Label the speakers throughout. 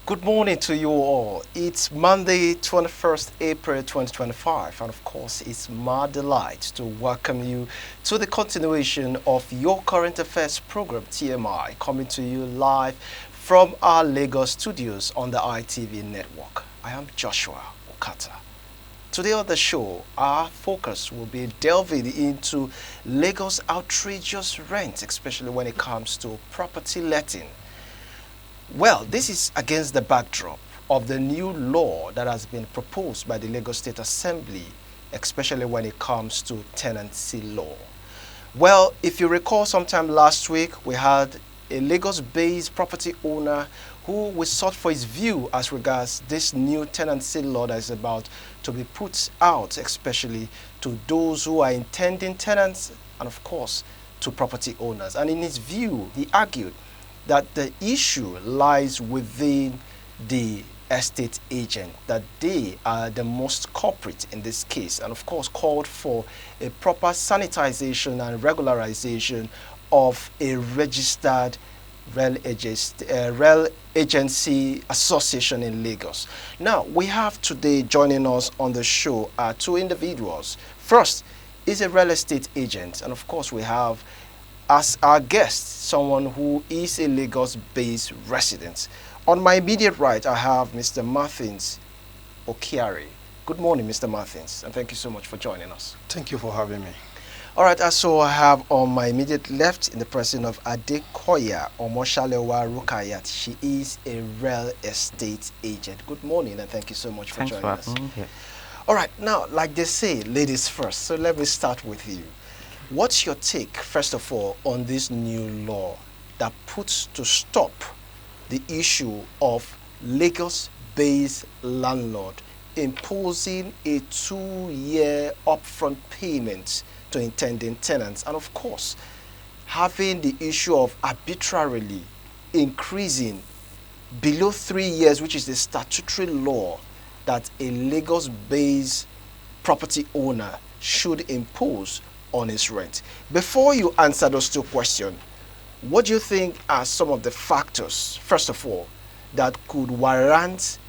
Speaker 1: Good morning to you all. It's Monday, 21st April 2025, and of course, it's my delight to welcome you to the continuation of your current affairs program, TMI, coming to you live from our Lagos studios on the ITV network. I am Joshua Okata. Today on the show, our focus will be delving into Lagos outrageous rent, especially when it comes to property letting. Well, this is against the backdrop of the new law that has been proposed by the Lagos State Assembly, especially when it comes to tenancy law. Well, if you recall, sometime last week, we had a Lagos-based property owner who we sought for his view as regards this new tenancy law that is about to be put out, especially to those who are intending tenants and, of course, to property owners. And in his view, he argued that the issue lies within the estate agent, that they are the most culprit in this case, and of course called for a proper sanitization and regularization of a registered real agency association in Lagos. Now, we have today joining us on the show two individuals. First is a real estate agent, and of course we have as our guest someone who is a Lagos-based resident. On my immediate right, I have Mr. Martins Okiari. Good morning, Mr. Martins, and thank you so much for joining us.
Speaker 2: Thank you for having me.
Speaker 1: All right, so I have on my immediate left in the person of Adekoya Omoshalewa Rukayat. She is a real estate agent. Good morning, and thank you so much for joining us. All right, now, like they say, ladies first, so let me start with you. What's your take, first of all, on this new law that puts to stop the issue of Lagos-based landlord imposing a 2-year upfront payment to intending tenants, and of course, having the issue of arbitrarily increasing below 3 years, which is the statutory law that a Lagos-based property owner should impose on his rent? Before you answer those two questions, what do you think are some of the factors, first of all, that could warrant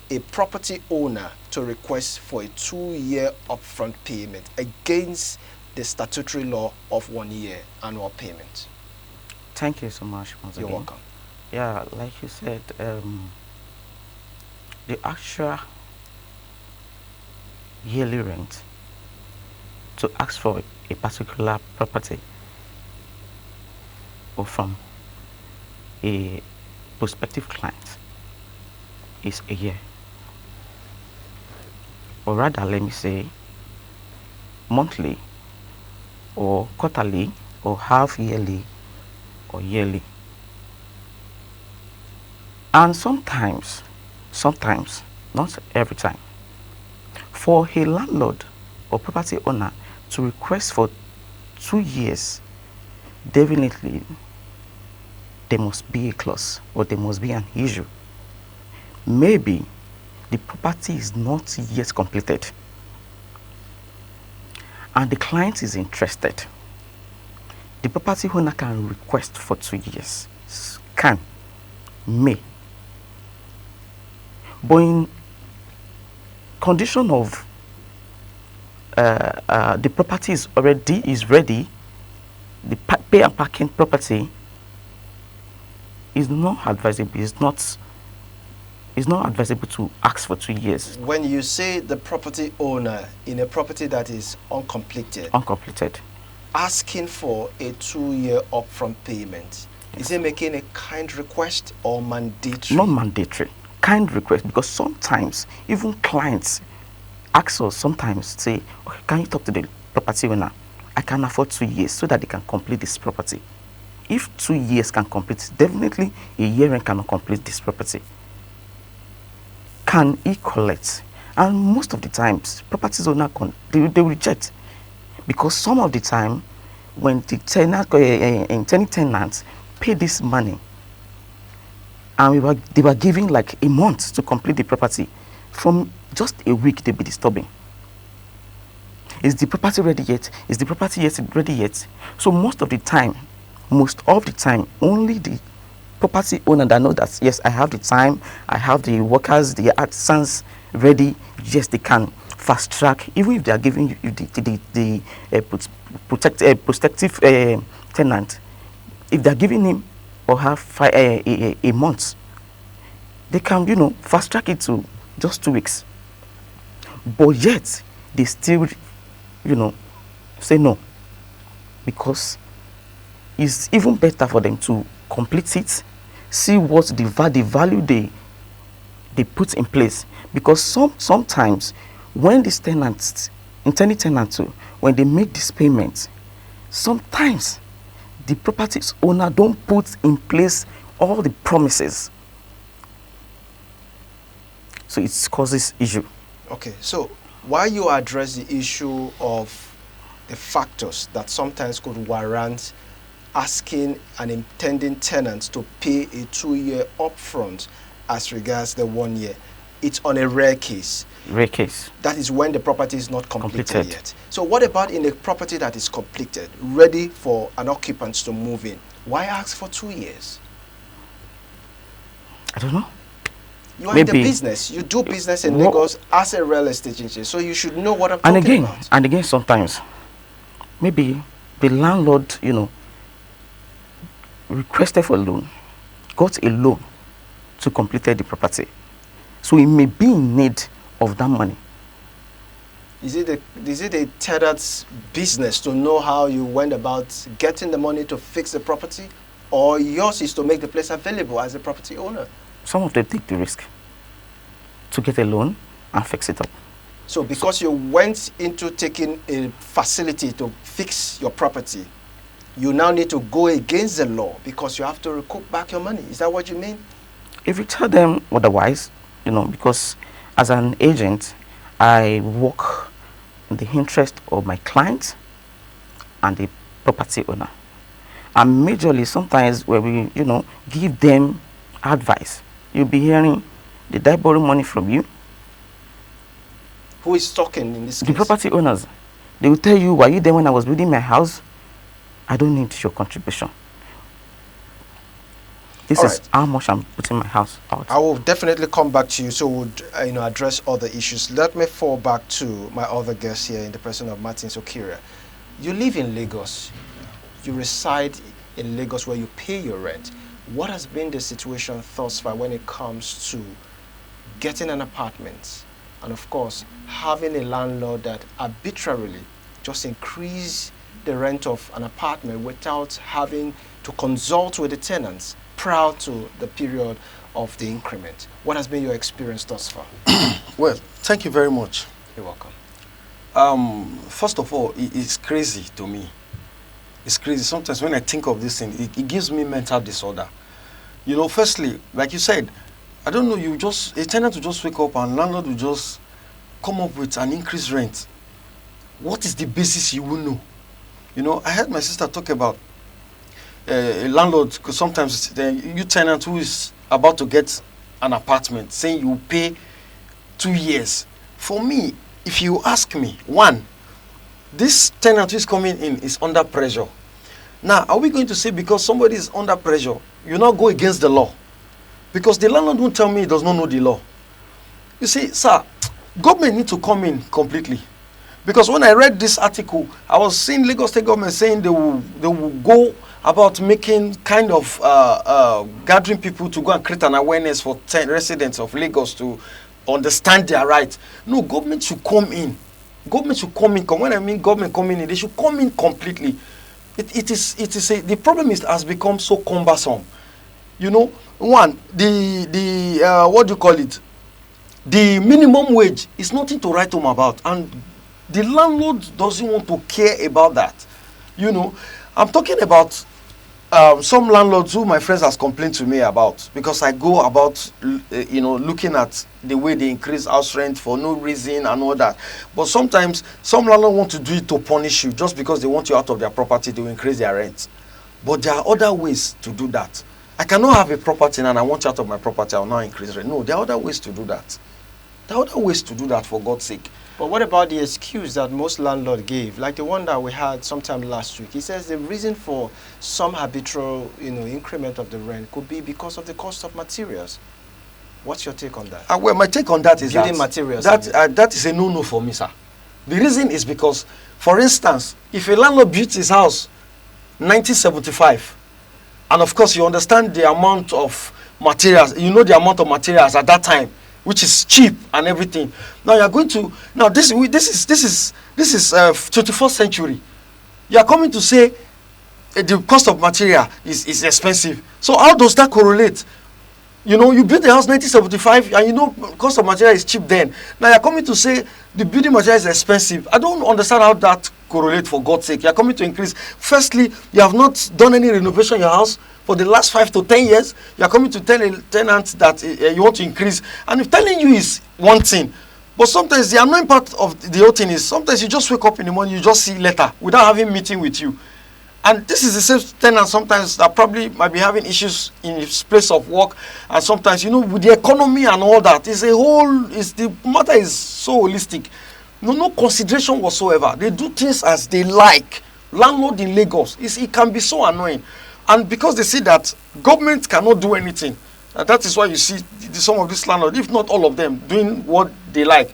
Speaker 1: a property owner to request for a 2-year upfront payment against the statutory law of 1 year annual payment?
Speaker 3: Thank you so much once
Speaker 1: You're
Speaker 3: again.
Speaker 1: welcome.
Speaker 3: Yeah, like you said, the actual yearly rent to ask for a particular property or from a prospective client is a year, or rather let me say monthly or quarterly or half yearly or yearly. And sometimes, not every time, for a landlord or property owner to request for 2 years, definitely there must be a clause or there must be an issue. Maybe the property is not yet completed and the client is interested. The property owner can request for 2 years, may. But in condition of the property is ready, the pay and parking property is not advisable. It's not advisable to ask for 2 years.
Speaker 1: When you say the property owner in a property that is uncompleted, asking for a 2-year upfront payment, yes, is he making a kind request or mandatory?
Speaker 3: Not mandatory, kind request, because sometimes even clients ask us, sometimes say, okay, can you talk to the property owner? I can afford 2 years so that they can complete this property. If 2 years can complete, definitely a year cannot complete this property. Can he collect? And most of the times, property owner they reject, because some of the time when the tenants pay this money, and they were giving like a month to complete the property, from just a week they'll be disturbing. Is the property ready yet? Is the property ready yet? So most of the time, only the property owner that know that, yes, I have the time, I have the workers, the artisans ready, yes, they can fast track, even if they are giving you the protective tenant. If they are giving him or have a month, they can, fast track it to just 2 weeks. But yet, they still, say no. Because it's even better for them to complete it, see what the value they put in place. Because sometimes when these tenants, intending tenants too, when they make this payment, sometimes the property owner don't put in place all the promises. So it causes issue.
Speaker 1: Okay, so while you address the issue of the factors that sometimes could warrant asking an intending tenant to pay a 2-year upfront as regards the 1 year, it's on a rare case.
Speaker 3: Rare case.
Speaker 1: That is when the property is not completed yet. So what about in a property that is completed, ready for an occupant to move in? Why ask for 2 years?
Speaker 3: I don't know.
Speaker 1: You are in the business. You do business in Lagos as a real estate agent, so you should know what I'm talking about.
Speaker 3: And again, sometimes, maybe the landlord, requested for a loan, got a loan to complete the property. So he may be in need of that money.
Speaker 1: Is it a tenant's business to know how you went about getting the money to fix the property, or yours is to make the place available as a property owner?
Speaker 3: Some of them take the risk to get a loan and fix it up.
Speaker 1: So because you went into taking a facility to fix your property, you now need to go against the law because you have to recoup back your money. Is that what you mean?
Speaker 3: If you tell them otherwise, because as an agent, I work in the interest of my client and the property owner. And majorly, sometimes where we, give them advice, you'll be hearing, did I borrow money from you?
Speaker 1: Who is talking in this case?
Speaker 3: The property owners. They will tell you, were you there when I was building my house? I don't need your contribution. This is how much I'm putting my house out.
Speaker 1: I will definitely come back to you, so we'll address other issues. Let me fall back to my other guest here in the person of Martin Sokiria. You live in Lagos. You reside in Lagos where you pay your rent. What has been the situation thus far when it comes to getting an apartment and, of course, having a landlord that arbitrarily just increase the rent of an apartment without having to consult with the tenants prior to the period of the increment? What has been your experience thus far?
Speaker 2: Well, thank you very much.
Speaker 1: You're welcome.
Speaker 2: First of all, it's crazy to me. It's crazy. Sometimes when I think of this thing, it gives me mental disorder. Firstly, like you said, I don't know, a tenant will just wake up and landlord will just come up with an increased rent. What is the basis you will know? I heard my sister talk about a landlord, because sometimes you tenant who is about to get an apartment saying you pay 2 years. For me, if you ask me, one, this tenant who is coming in is under pressure. Now, are we going to say because somebody is under pressure, you now go against the law? Because the landlord won't tell me he does not know the law. You see, sir, government need to come in completely. Because when I read this article, I was seeing Lagos State government saying they will go about making kind of gathering people to go and create an awareness for residents of Lagos to understand their rights. No, government should come in. Government should come in. When I mean government coming in, they should come in completely. The problem has become so cumbersome. One, the what do you call it? The minimum wage is nothing to write home about, and the landlord doesn't want to care about that. I'm talking about some landlords who my friends has complained to me about, because I go about looking at the way they increase house rent for no reason and all that. But sometimes some landlords want to do it to punish you just because they want you out of their property to increase their rent. But there are other ways to do that. I cannot have a property and I want you out of my property, I will now increase rent. No, there are other ways to do that. There are other ways to do that, for God's sake.
Speaker 1: But what about the excuse that most landlords gave, like the one that we had sometime last week? He says the reason for some habitual, increment of the rent could be because of the cost of materials. What's your take on that?
Speaker 2: Well, my take on that is
Speaker 1: building materials.
Speaker 2: That is a no-no for me, sir. The reason is because, for instance, if a landlord built his house 1975, and of course you understand the amount of materials, the amount of materials at that time, which is cheap and everything. Now you are going to this is 21st century. You are coming to say the cost of material is expensive. So how does that correlate? You built the house 1975 and cost of material is cheap then. Now you're coming to say the building material is expensive. I don't understand how that correlates, for God's sake. You're coming to increase. Firstly, you have not done any renovation in your house for the last 5 to 10 years. You're coming to tell a tenant that you want to increase. And if telling you is one thing, but sometimes the annoying part of the whole thing is sometimes you just wake up in the morning, you just see letter without having meeting with you. And this is the same tenant sometimes that probably might be having issues in his place of work, and sometimes with the economy and all that, the matter is so holistic. No consideration whatsoever. They do things as they like. Landlord in Lagos, it can be so annoying, and because they see that government cannot do anything, that is why you see some of these landlords, if not all of them, doing what they like.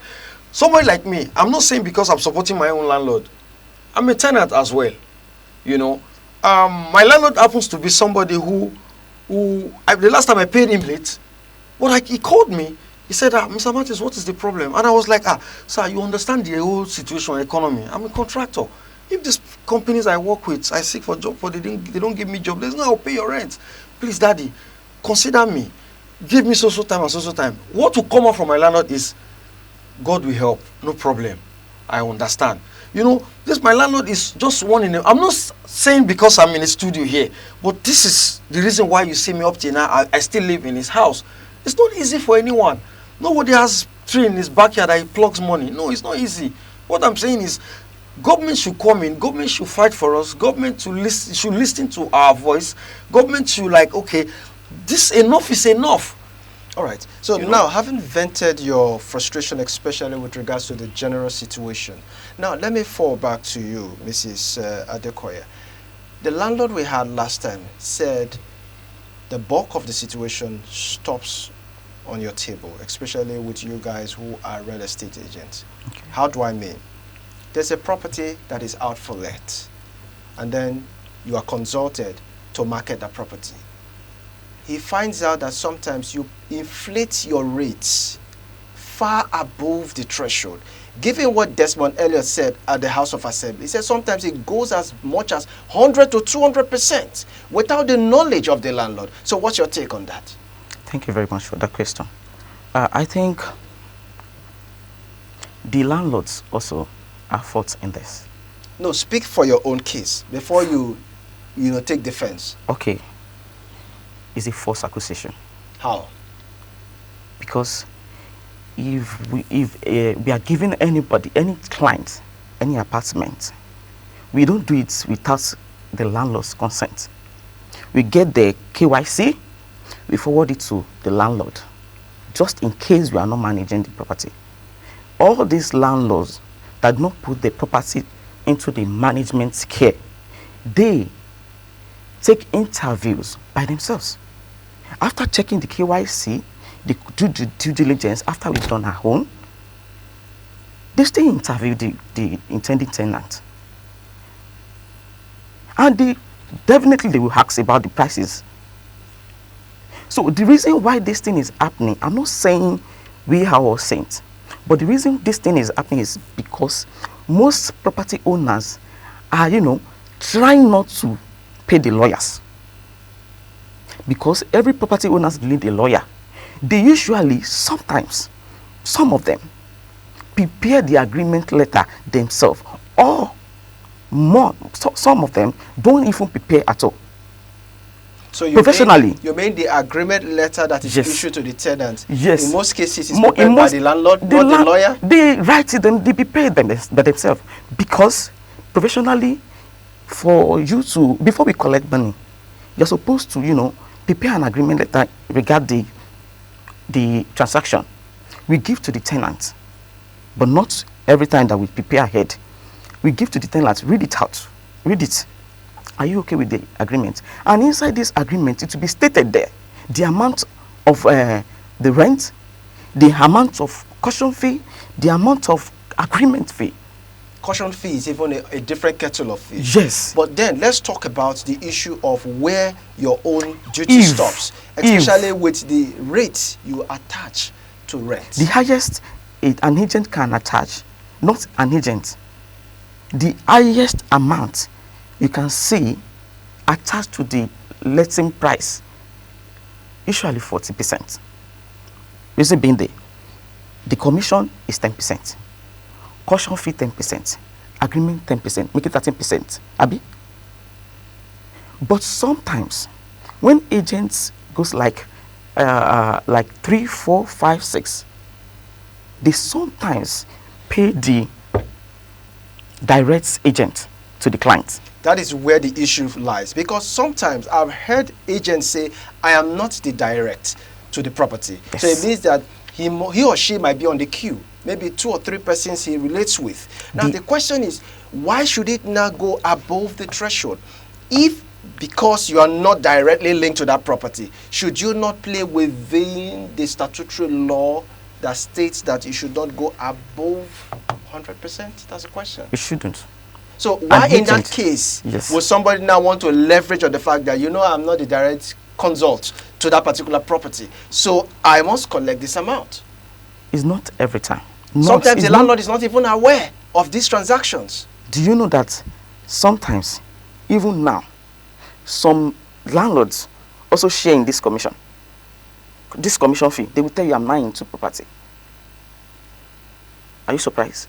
Speaker 2: Somebody like me, I'm not saying because I'm supporting my own landlord. I'm a tenant as well. My landlord happens to be somebody who the last time I paid him late, but he called me. He said, Mr. Martins, what is the problem? And I was like, sir, you understand the whole situation, economy. I'm a contractor. If these companies I work with, I seek for job, but they don't give me job, there's no, I'll pay your rent. Please, daddy, consider me. Give me so time and so time. What will come out from my landlord is, God will help, no problem. I understand. My landlord is just one in I'm not saying because I'm in a studio here, but this is the reason why you see me up till now. I still live in his house. It's not easy for anyone. Nobody has tree in his backyard that he plugs money. No, it's not easy. What I'm saying is, government should come in. Government should fight for us. Government should listen to our voice. Government should okay, this enough is enough.
Speaker 1: All right. So now, having vented your frustration, especially with regards to the general situation, now let me fall back to you, Mrs. Adekoya. The landlord we had last time said the bulk of the situation stops on your table, especially with you guys who are real estate agents. Okay. How do I mean? There's a property that is out for let, and then you are consulted to market that property. He finds out that sometimes you inflate your rates far above the threshold. Given what Desmond Elliott said at the House of Assembly, he said sometimes it goes as much as 100 to 200% without the knowledge of the landlord. So what's your take on that?
Speaker 3: Thank you very much for that question. I think the landlords also are fault in this.
Speaker 1: No, speak for your own case before you take defense.
Speaker 3: Okay. Is a false accusation.
Speaker 1: How?
Speaker 3: Because if we are giving anybody, any client, any apartment, we don't do it without the landlord's consent. We get the KYC, we forward it to the landlord, just in case we are not managing the property. All these landlords that do not put the property into the management care, they take interviews by themselves. After checking the KYC, the due diligence, after we've done our own, they still interview the intending tenant. And they will ask about the prices. So the reason why this thing is happening, I'm not saying we are all saints, but the reason this thing is happening is because most property owners are, trying not to pay the lawyers. Because every property owner need a lawyer. They usually, sometimes, some of them, prepare the agreement letter themselves, or more, some of them don't even prepare at all.
Speaker 1: So
Speaker 3: professionally,
Speaker 1: you mean the agreement letter that is issued to the tenant?
Speaker 3: Yes.
Speaker 1: In most cases, it's prepared by the landlord, not the lawyer?
Speaker 3: They write it and they prepare them by themselves. Because professionally, for you to, before we collect money, you're supposed to, prepare an agreement letter regarding the transaction. We give to the tenant, but not every time that we prepare ahead. We give to the tenant, read it out, read it. Are you okay with the agreement? And inside this agreement, it will be stated there the amount of the rent, the amount of caution fee, the amount of agreement fee.
Speaker 1: Caution fee is even a different kettle of fish.
Speaker 3: Yes.
Speaker 1: But then let's talk about the issue of where your own duty stops, especially with the rate you attach to rent.
Speaker 3: The highest an agent can attach, not an agent, the highest amount you can see attached to the letting price, usually 40%. Reason being the commission is 10%, caution fee 10%, agreement 10%, make it 13%. Abi? But sometimes when agents goes like 3, 4, 5, 6, they sometimes pay the direct agent to the client.
Speaker 1: That is where the issue lies, because sometimes I've heard agents say, I am not the direct to the property.
Speaker 3: Yes.
Speaker 1: So it means that he or she might be on the queue, maybe 2 or 3 persons he relates with. Now the question is, why should it not go above the threshold? If because you are not directly linked to that property, should you not play within the statutory law that states that you should not go above 100%? That's the question.
Speaker 3: You shouldn't.
Speaker 1: So why in that
Speaker 3: agent,
Speaker 1: case
Speaker 3: yes,
Speaker 1: would somebody now want to leverage on the fact that, you know, I'm not the direct consult to that particular property, so I must collect this amount?
Speaker 3: It's not every time.
Speaker 1: Sometimes the landlord is not even aware of these transactions.
Speaker 3: Do you know that sometimes, even now, some landlords also share in this commission fee? They will tell you, I'm not into property. Are you surprised?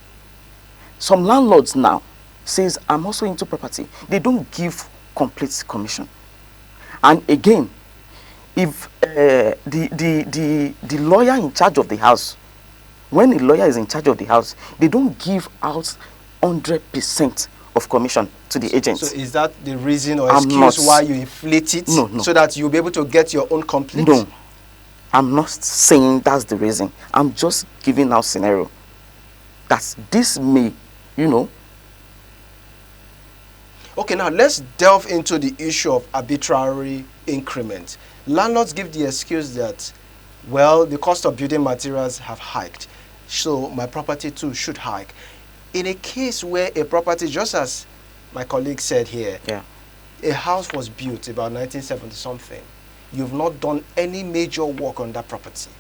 Speaker 3: Some landlords now says, I'm also into property. They don't give complete commission. And again, if the lawyer in charge of the house, when a lawyer is in charge of the house, they don't give out 100% of commission to the agent.
Speaker 1: So is that the reason or excuse why you inflate it?
Speaker 3: No.
Speaker 1: So that you'll be able to get your own complete?
Speaker 3: No, I'm not saying that's the reason. I'm just giving out scenario that this may,
Speaker 1: Okay, now let's delve into the issue of arbitrary increment. Landlords give the excuse that, well, the cost of building materials have hiked, so my property too should hike. In a case where a property, just as my colleague said here, a house was built about 1970 something, you've not done any major work on that property.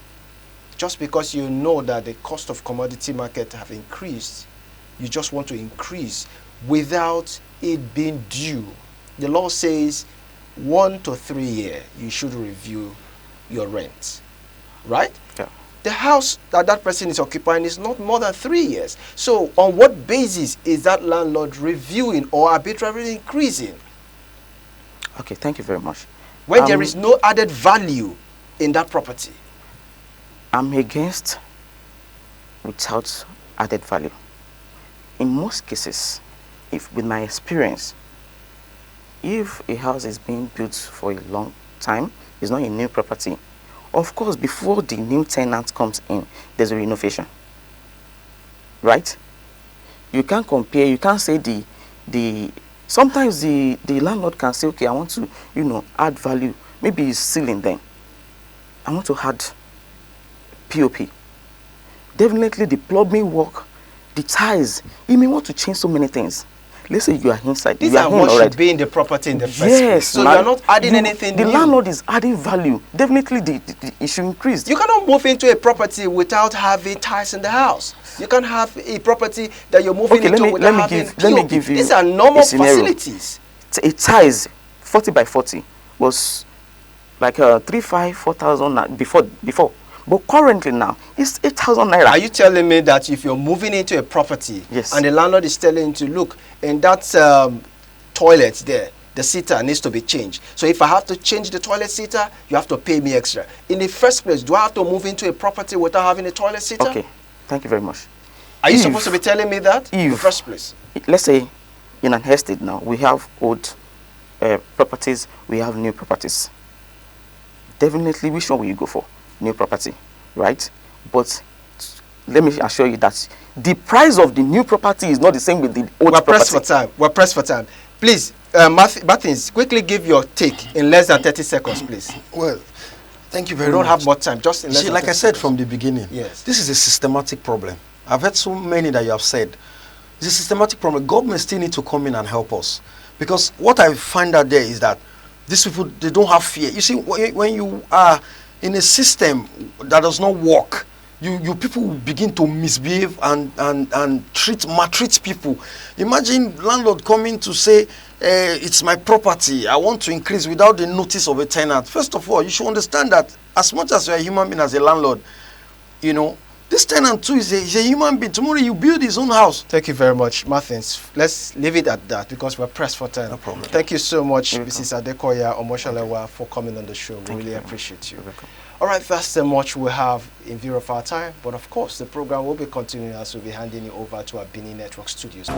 Speaker 1: Just because you know that the cost of commodity market have increased, you just want to increase without it being due. The law says 1 to 3 years you should review your rent, right?
Speaker 3: Yeah.
Speaker 1: The house that person is occupying is not more than 3 years. So on what basis is that landlord reviewing or arbitrarily increasing?
Speaker 3: Okay, thank you very much.
Speaker 1: When there is no added value in that property.
Speaker 3: I'm against without added value. In most cases, if with my experience, if a house is being built for a long time, it's not a new property, of course, before the new tenant comes in, there's a renovation, right? You can't compare, you can't say sometimes the landlord can say, okay, I want to, add value. Maybe it's ceiling then. I want to add POP. Definitely the plumbing work, the ties, you may want to change so many things. Let's say you are inside.
Speaker 1: These are what should be in the property in the first place. So you are not adding anything new.
Speaker 3: The landlord is adding value. Definitely it should increase.
Speaker 1: You cannot move into a property without having ties in the house. You can't have a property that you're moving into without having POP.
Speaker 3: Let me give you
Speaker 1: These are normal facilities.
Speaker 3: A ties 40 by 40 was like 3,500, 4,000 before. But currently now, it's 8,000 naira.
Speaker 1: Are you telling me that if you're moving into a property,
Speaker 3: yes,
Speaker 1: and the landlord is telling you to look, in that toilet there, the seater needs to be changed. So if I have to change the toilet seater, you have to pay me extra. In the first place, do I have to move into a property without having a toilet seater?
Speaker 3: Okay, thank you very much.
Speaker 1: Are you supposed to be telling me that in the first place?
Speaker 3: Let's say in an estate now, we have old properties, we have new properties. Definitely, which one will you go for? New property, right? But let me assure you that the price of the new property is not the same with the old
Speaker 1: We're
Speaker 3: property.
Speaker 1: pressed for time. We're pressed for time. Please, Martins, quickly give your take in less than 30 seconds, please.
Speaker 2: Well, thank you very
Speaker 1: We don't
Speaker 2: much.
Speaker 1: have much time. Just in less
Speaker 2: See,
Speaker 1: than
Speaker 2: like I
Speaker 1: 30
Speaker 2: said
Speaker 1: seconds.
Speaker 2: from the beginning,
Speaker 1: Yes.
Speaker 2: this is a systematic problem. I've heard so many that you have said. It's a systematic problem. Government still need to come in and help us. Because what I find out there is that these people, they don't have fear. You see, when you are in a system that does not work, you people will begin to misbehave and maltreat people. Imagine landlord coming to say, it's my property, I want to increase without the notice of a tenant. First of all, you should understand that as much as you're a human being as a landlord, you know, this tenant too is a human being. Tomorrow you build his own house.
Speaker 1: Thank you very much, Martins. Let's leave it at that because we're pressed for time.
Speaker 2: No problem.
Speaker 1: Thank you so much,
Speaker 3: You're
Speaker 1: Mrs. Adekoya Omoshalewa, for coming on the show. We really
Speaker 3: you.
Speaker 1: appreciate you.
Speaker 3: You're welcome.
Speaker 1: All right, that's the much we have in view of our time. But of course, the program will be continuing as we'll be handing it over to our Benin Network studios.